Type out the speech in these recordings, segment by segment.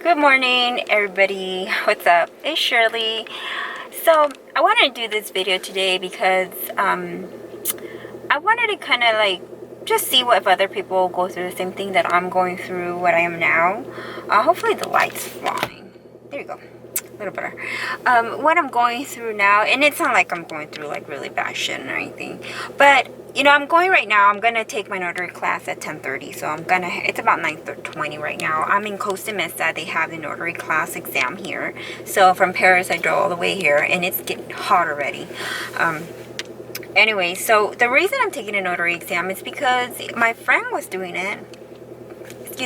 Good morning, everybody. What's up? It's Shirley. So I wanted to do this video today because I wanted to kind of just see what if other people go through the same thing that I'm going through, what I am now. Hopefully the light's fine. There you go. A little better. What I'm going through now, and it's not like I'm going through like really bad shit or anything, but I'm going right now. I'm gonna take my notary class at 10:30, so it's about 9:20 right now. I'm in Costa Mesa. They have the notary class exam here, so from Paris I drove all the way here, and it's getting hot already. Anyway, so the reason I'm taking a notary exam is because my friend was doing it.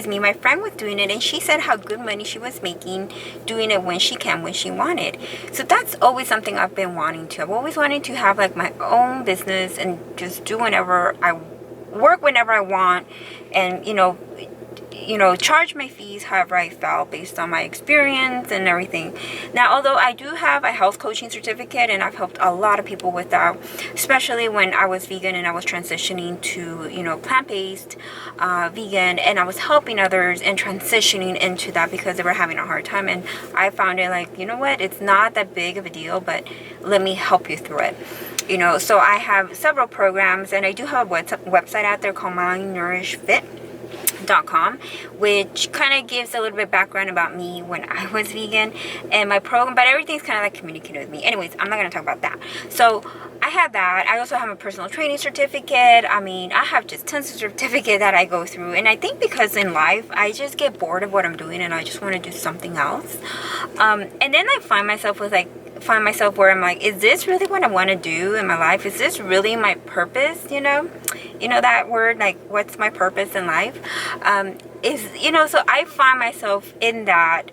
My friend was doing it, and she said how good money she was making doing it when she wanted. So that's always something I've been wanting to. I've always wanted to have like my own business and just do whenever I work whenever I want, and charge my fees however I felt based on my experience and everything. Now, although I do have a health coaching certificate and I've helped a lot of people with that, especially when I was vegan and I was transitioning to, plant-based vegan, and I was helping others and transitioning into that because they were having a hard time, and I found it like, it's not that big of a deal, but let me help you through it. So I have several programs, and I do have a website out there called MindNourishFit.com, which kind of gives a little bit of background about me when I was vegan and my program, but everything's kind of like communicating with me. Anyways, I'm not going to talk about that. So I have that. I also have a personal training certificate. I have just tons of certificates that I go through, and I think because in life I just get bored of what I'm doing and I just want to do something else. And then I find myself where I'm like, is this really what I want to do in my life? Is this really my purpose? That word, like, what's my purpose in life? So I find myself in that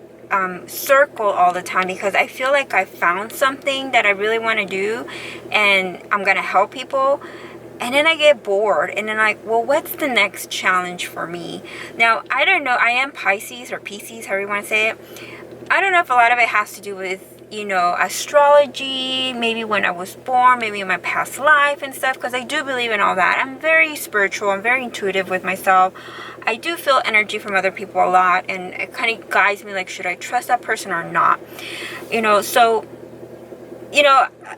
circle all the time because I feel like I found something that I really want to do and I'm going to help people. And then I get bored, and then what's the next challenge for me? Now, I don't know. I am Pisces or Pisces, however you want to say it. I don't know if a lot of it has to do with astrology, maybe when I was born, maybe in my past life and stuff, because I do believe in all that. I'm very spiritual. I'm very intuitive with myself. I do feel energy from other people a lot, and it kind of guides me, like, should I trust that person or not?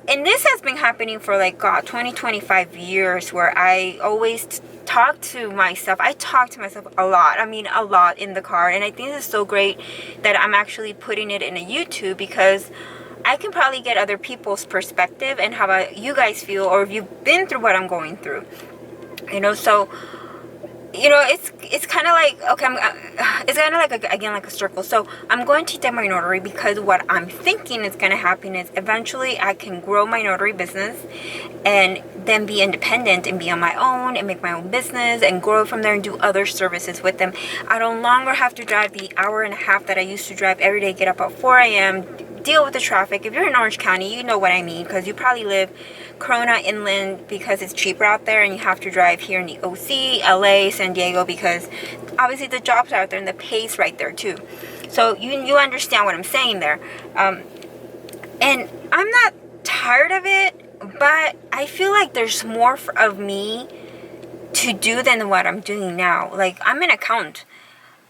And this has been happening for 20, 25 years, where I always talk to myself. I talk to myself a lot. A lot in the car. And I think this is so great that I'm actually putting it in a YouTube, because I can probably get other people's perspective and how you guys feel, or if you've been through what I'm going through. So it's kind of like, okay, it's kind of like again like a circle. So I'm going to take my notary because what I'm thinking is going to happen is eventually I can grow my notary business and then be independent and be on my own and make my own business and grow from there and do other services with them. I no longer have to drive the hour and a half that I used to drive every day, get up at 4 a.m., deal with the traffic. If you're in Orange County, you know what I mean, because you probably live Corona inland because it's cheaper out there, and you have to drive here in the OC, LA, San Diego, because obviously the jobs are out there and the pay's right there too. So you understand what I'm saying there. And I'm not tired of it, but I feel like there's more of me to do than what I'm doing now. Like, I'm an accountant.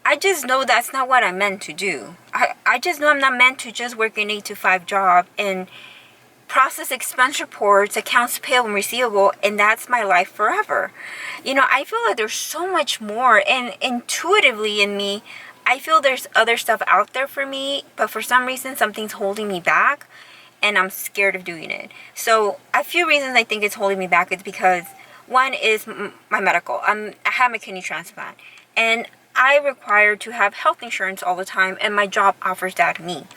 I just know that's not what I'm meant to do. I just know I'm not meant to just work an 8-to-5 job and process expense reports, accounts payable and receivable, and that's my life forever. I feel like there's so much more, and intuitively in me, I feel there's other stuff out there for me, but for some reason, something's holding me back, and I'm scared of doing it. So a few reasons I think it's holding me back is because one is my medical. I have a kidney transplant, and I require to have health insurance all the time, and my job offers that to me.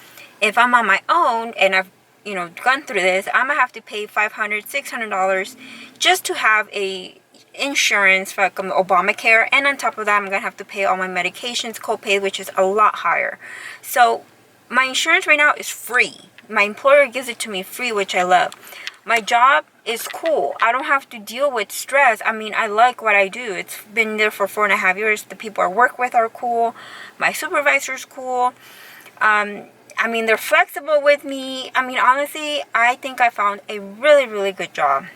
If I'm on my own and I've gone through this, I'm gonna have to pay $500, $600 just to have a insurance for Obamacare, and on top of that, I'm gonna have to pay all my medications copay, which is a lot higher. So my insurance right now is free. My employer gives it to me free, which I love. My job is cool. I don't have to deal with stress. I like what I do. It's been there for 4.5 years. The people I work with are cool. My supervisor's cool. They're flexible with me. Honestly, I think I found a really, really good job.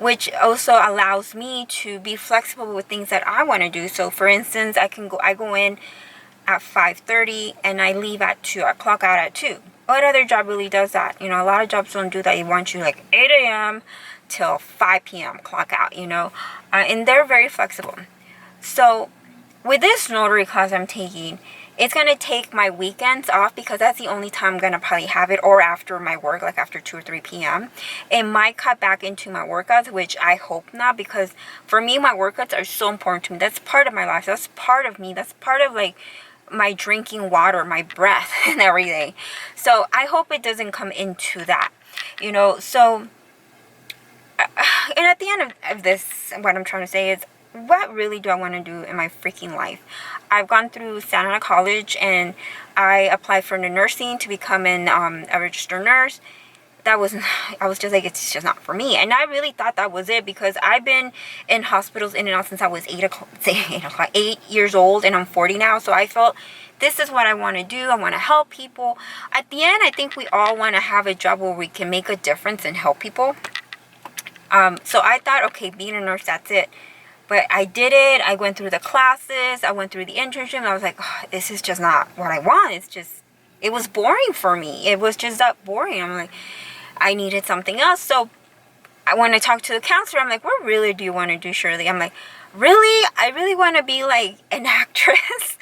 Which also allows me to be flexible with things that I want to do. So for instance, I go in, at 5:30 and I leave at 2. I clock out at 2. What other job really does that? You know, a lot of jobs don't do that. They want you like 8 a.m. till 5 p.m. clock out, you know. And they're very flexible. So with this notary class I'm taking, it's going to take my weekends off because that's the only time I'm going to probably have it, or after my work, like after 2 or 3 p.m. It might cut back into my workouts, which I hope not, because for me, my workouts are so important to me. That's part of my life. That's part of me. That's part of like my drinking water, my breath and everything. So I hope it doesn't come into that, you know. So, and at the end of this, what I'm trying to say is, what really do I want to do in my freaking life? I've gone through Santa Ana College and I applied for the nursing to become a registered nurse. I was just like, it's just not for me. And I really thought that was it, because I've been in hospitals in and out since I was 8 years old, and I'm 40 now. So I felt this is what I want to do. I want to help people. At the end, I think we all want to have a job where we can make a difference and help people. So I thought, okay, being a nurse, that's it. But I did it. I went through the classes. I went through the internship. And I was like, oh, this is just not what I want. It was boring for me. It was just that boring. I'm like, I needed something else. So when I talked to the counselor, I'm like, what really do you want to do, Shirley? I'm like, really? I really want to be like an actress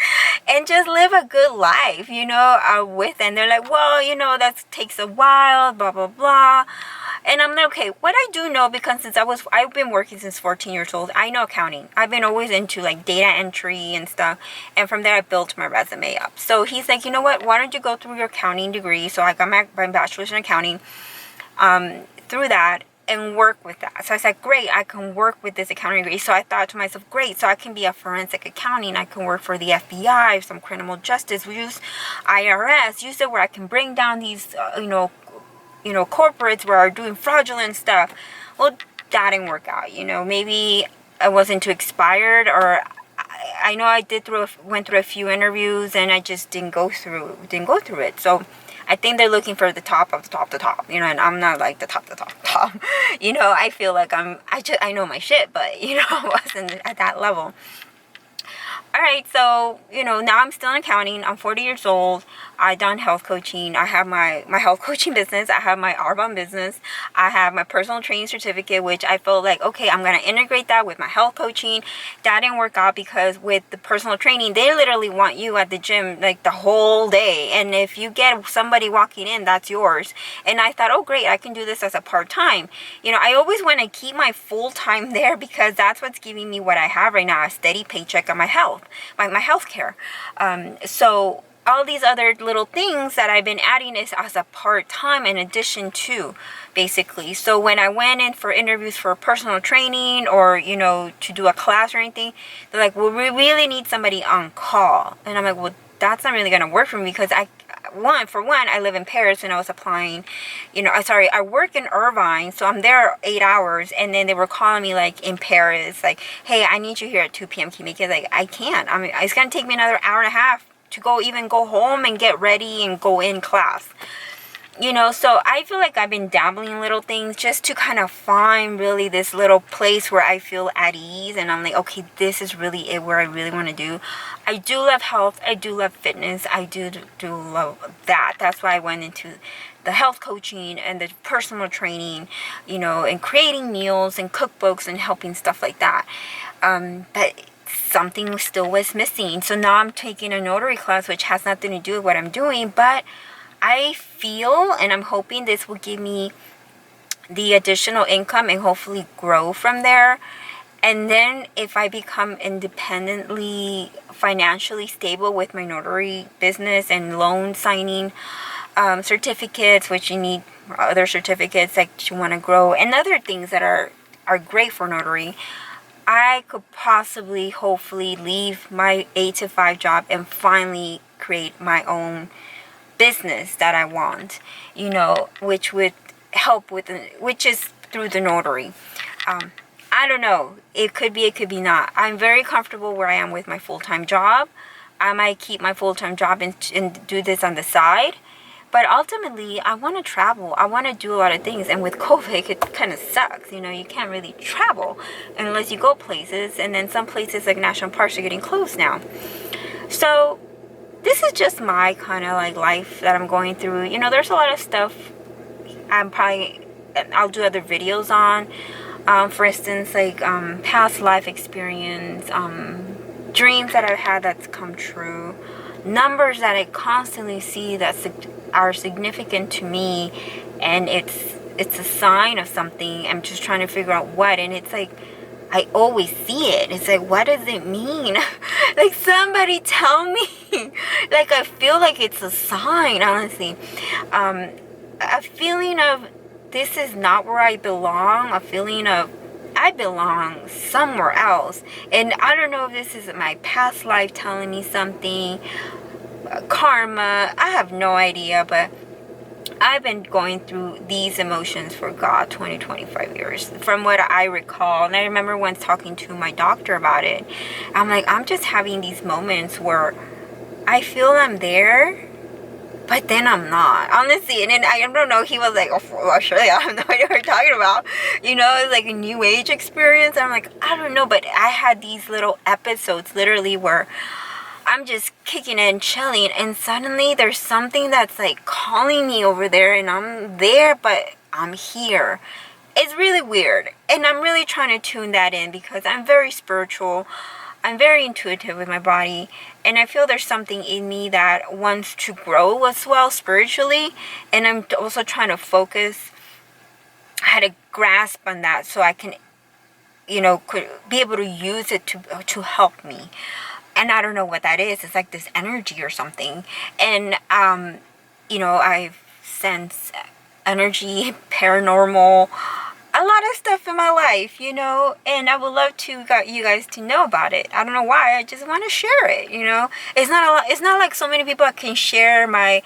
and just live a good life, you know, with. And they're like, well, you know, that takes a while, blah, blah, blah. And I'm like, okay, what I do know, because I've been working since 14 years old, I know accounting. I've been always into like data entry and stuff. And from there, I built my resume up. So he's like, you know what, why don't you go through your accounting degree? So I got my bachelor's in accounting through that and work with that. So I said, great, I can work with this accounting degree. So I thought to myself, great, so I can be a forensic accounting. I can work for the FBI, some criminal justice, use IRS, use it where I can bring down these, corporates where are doing fraudulent stuff. Well, that didn't work out. You know, maybe I wasn't too expired, or I know I went through a few interviews and I just didn't go through it. So I think they're looking for the top of the top, you know, and I'm not like the top. You know, I feel like I know my shit, but you know, I wasn't at that level. All right, so, you know, now I'm still in accounting. I'm 40 years old. I've done health coaching. I have my health coaching business. I have my Arbonne business. I have my personal training certificate, which I felt like, okay, I'm going to integrate that with my health coaching. That didn't work out because with the personal training, they literally want you at the gym like the whole day. And if you get somebody walking in, that's yours. And I thought, oh, great, I can do this as a part-time. You know, I always want to keep my full-time there because that's what's giving me what I have right now, a steady paycheck on my health. My health care. So all these other little things that I've been adding is as a part-time in addition to, basically. So when I went in for interviews for personal training or, you know, to do a class or anything, they're like, well, we really need somebody on call. And I'm like, well, that's not really going to work for me because I live in Paris and I was applying, I work in Irvine, so I'm there 8 hours, and then they were calling me like in Paris, like, hey, I need you here at 2 p.m. Can you make it? Like, I can't. I mean, it's going to take me another hour and a half to go home and get ready and go in class. You know, so I feel like I've been dabbling in little things just to kind of find really this little place where I feel at ease. And I'm like, okay, this is really it, where I really want to do. I do love health. I do love fitness. I do love that. That's why I went into the health coaching and the personal training, you know, and creating meals and cookbooks and helping stuff like that. But something still was missing. So now I'm taking a notary class, which has nothing to do with what I'm doing, but I feel and I'm hoping this will give me the additional income and hopefully grow from there. And then if I become independently financially stable with my notary business and loan signing certificates, which you need other certificates that you want to grow, and other things that are great for notary, I could possibly hopefully leave my 8 to 5 job and finally create my own business that I want, you know, which would help with, which is through the notary. I don't know. It could be, it could be not. I'm very comfortable where I am with my full-time job. I might keep my full-time job and do this on the side. But ultimately, I want to travel. I want to do a lot of things. And with COVID, it kind of sucks. You know, you can't really travel unless you go places. And then some places like national parks are getting closed now. So this is just my kind of like life that I'm going through. You know, there's a lot of stuff I'll do other videos on. For instance, like past life experience, dreams that I've had that's come true, numbers that I constantly see that are significant to me, and it's a sign of something. I'm just trying to figure out what, and it's like I always see it. It's like, what does it mean? Like, somebody tell me. Like, I feel like it's a sign, honestly. A feeling of this is not where I belong. A feeling of I belong somewhere else. And I don't know if this is my past life telling me something. Karma. I have no idea, but I've been going through these emotions for 25 years, from what I recall. And I remember once talking to my doctor about it. I'm like, I'm just having these moments where I feel I'm there, but then I'm not, honestly. And then I don't know, he was like, oh, well, surely I have no idea what you're talking about. You know, it's like a new age experience. I'm like, I don't know, but I had these little episodes literally where I'm just kicking and chilling, and suddenly there's something that's like calling me over there, and I'm there, but I'm here. It's really weird, and I'm really trying to tune that in because I'm very spiritual. I'm very intuitive with my body, and I feel there's something in me that wants to grow as well spiritually, and I'm also trying to focus how to grasp on that so I can, you know, could be able to use it to help me. And I don't know what that is. It's like this energy or something. And, you know, I've sensed energy, paranormal, a lot of stuff in my life, you know. And I would love to get you guys to know about it. I don't know why. I just want to share it, you know. It's not like so many people can share my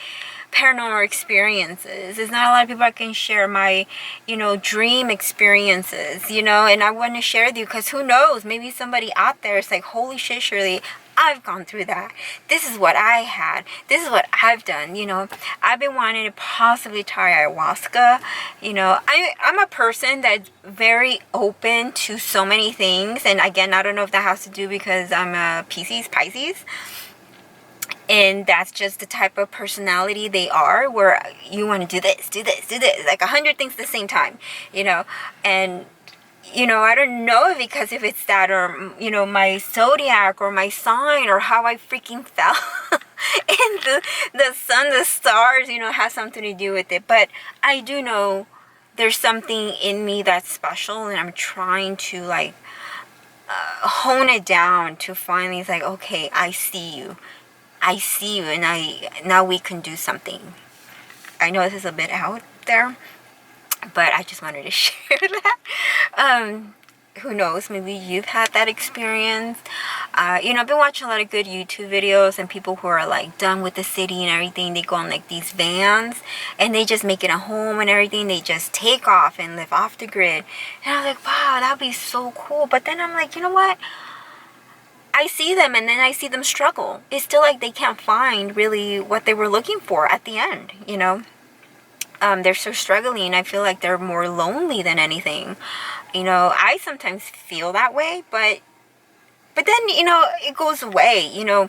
paranormal experiences. There's not a lot of people I can share my, you know, dream experiences, you know, and I want to share with you because who knows, maybe somebody out there is like, holy shit, Shirley, I've gone through that. This is what I had. This is what I've done, you know. I've been wanting to possibly try ayahuasca, you know. I'm a person that's very open to so many things, and again, I don't know if that has to do because I'm a Pisces, and that's just the type of personality they are, where you want to do this, like 100 things at the same time, you know. And, you know, I don't know because if it's that or, you know, my zodiac or my sign or how I freaking fell. And the sun, the stars, you know, has something to do with it. But I do know there's something in me that's special, and I'm trying to, like, hone it down to finally, it's like, okay, I see you, and now we can do something. I know this is a bit out there, but I just wanted to share that. Who knows, maybe you've had that experience. You know, I've been watching a lot of good YouTube videos, and people who are like done with the city and everything, they go on like these vans and they just make it a home and everything. They just take off and live off the grid. And I was like, wow, that'd be so cool. But then I'm like, you know what? I see them, and then I see them struggle. It's still like they can't find really what they were looking for at the end, you know. They're so struggling. I feel like they're more lonely than anything. You know, I sometimes feel that way, but then, you know, it goes away. You know,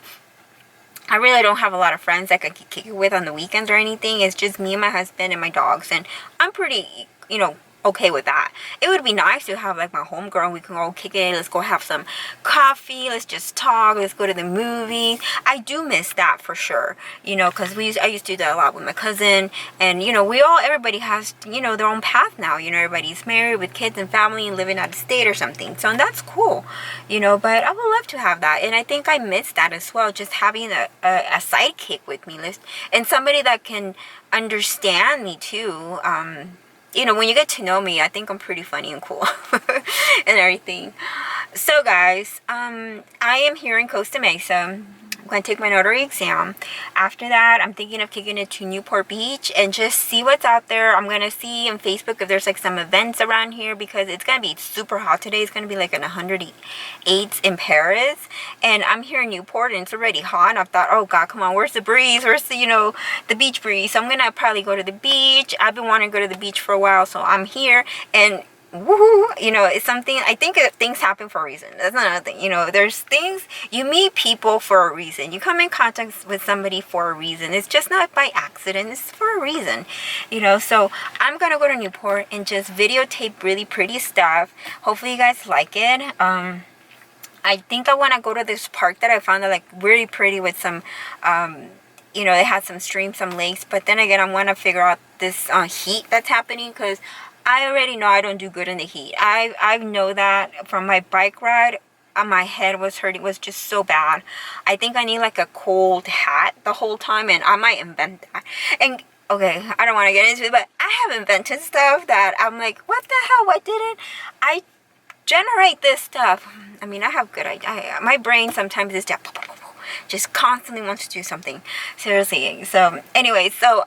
I really don't have a lot of friends that I can kick it with on the weekends or anything. It's just me and my husband and my dogs, and I'm pretty, you know, okay with that. It would be nice to have like my homegirl. We can all kick it. Let's go have some coffee. Let's just talk. Let's go to the movies. I do miss that for sure. You know, because I used to do that a lot with my cousin. And you know, everybody has, you know, their own path now. You know, everybody's married with kids and family and living out of state or something. So, and that's cool. You know, but I would love to have that. And I think I miss that as well. Just having a sidekick with me, and somebody that can understand me too. You know, when you get to know me, I think I'm pretty funny and cool and everything. So guys, I am here in Costa Mesa. I'm going to take my notary exam. After that, I'm thinking of kicking it to Newport Beach and just see what's out there. I'm going to see on Facebook if there's like some events around here, because it's going to be super hot today. It's going to be like 108 in Paris. And I'm here in Newport and it's already hot. And I thought, oh God, come on, where's the breeze? Where's the, you know, the beach breeze? So I'm going to probably go to the beach. I've been wanting to go to the beach for a while, so I'm here. And woohoo, you know, it's something. I think things happen for a reason. That's another thing. You know, there's things, you meet people for a reason. You come in contact with somebody for a reason. It's just not by accident. It's for a reason, you know. So I'm gonna go to Newport and just videotape really pretty stuff. Hopefully you guys like it. I think I want to go to this park that I found that like really pretty with some you know, they had some streams, some lakes, but then again, I want to figure out this heat that's happening, because I already know I don't do good in the heat. I know that from my bike ride. My head was hurting, was just so bad. I think I need like a cold hat the whole time, and I might invent that. And okay, I don't want to get into it, but I have invented stuff that I'm like, what the hell? Why didn't I generate this stuff? I mean, I have good idea. My brain sometimes is just constantly wants to do something. Seriously. So anyway, so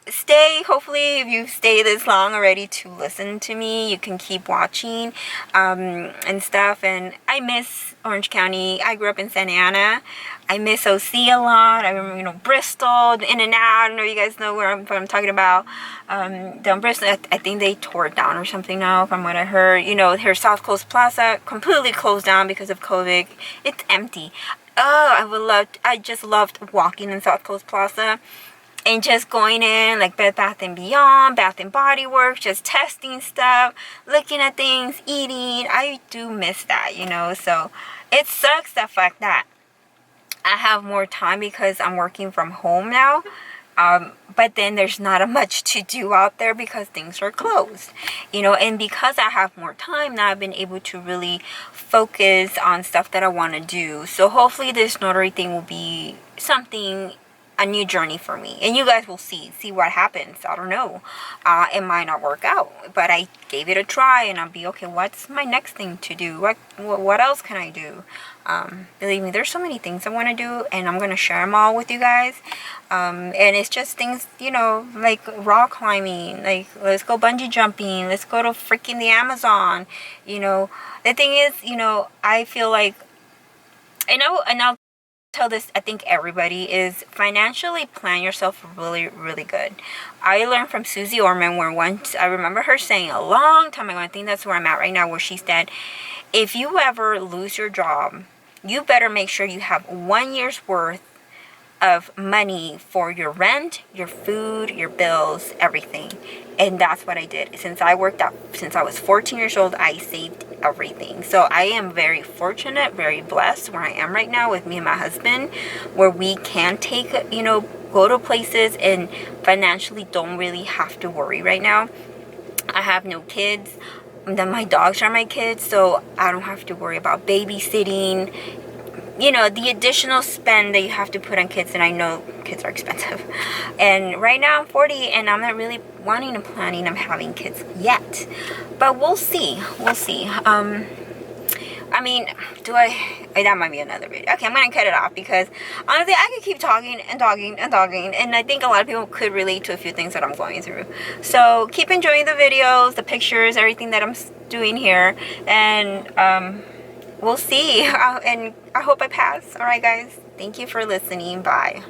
stay, hopefully if you stay this long already to listen to me, you can keep watching and stuff. And I miss Orange County. I grew up in Santa Ana. I miss OC a lot. I remember, you know, Bristol, In and Out. I don't know if you guys know what I'm talking about. Down Bristol, I think they tore it down or something now, from what I heard. You know, here South Coast Plaza completely closed down because of COVID. It's empty. Oh, I just loved walking in South Coast Plaza and just going in like Bed Bath & Beyond, Bath & Body Works, just testing stuff, looking at things, eating. I do miss that, you know, so it sucks, stuff like that. I have more time because I'm working from home now. But then there's not much to do out there because things are closed, you know. And because I have more time now, I've been able to really focus on stuff that I want to do. So hopefully this notary thing will be something, a new journey for me, and you guys will see what happens. I don't know, it might not work out, but I gave it a try, and I'll be okay. What's my next thing to do? What else can I do? Believe me, there's so many things I want to do, and I'm gonna share them all with you guys. And it's just things, you know, like rock climbing, like let's go bungee jumping, let's go to freaking the Amazon. You know, the thing is, you know, I feel like, and I'll tell this, I think everybody, is financially plan yourself really, really good. I learned from Susie Orman, where once, I remember her saying a long time ago, I think that's where I'm at right now, where she said, if you ever lose your job, you better make sure you have 1 year's worth of money for your rent, your food, your bills, everything. And that's what I did. Since I was 14 years old, I saved everything. So I am very fortunate, very blessed where I am right now with me and my husband, where we can take, you know, go to places and financially don't really have to worry right now. I have no kids. Then my dogs are my kids, so I don't have to worry about babysitting. You know, the additional spend that you have to put on kids, and I know kids are expensive. And right now I'm 40, and I'm not really wanting and planning on having kids yet. But we'll see. We'll see. I mean, that might be another video. Okay, I'm going to cut it off because honestly, I could keep talking and talking and talking, and I think a lot of people could relate to a few things that I'm going through. So keep enjoying the videos, the pictures, everything that I'm doing here, and we'll see. And I hope I pass. All right, guys. Thank you for listening. Bye.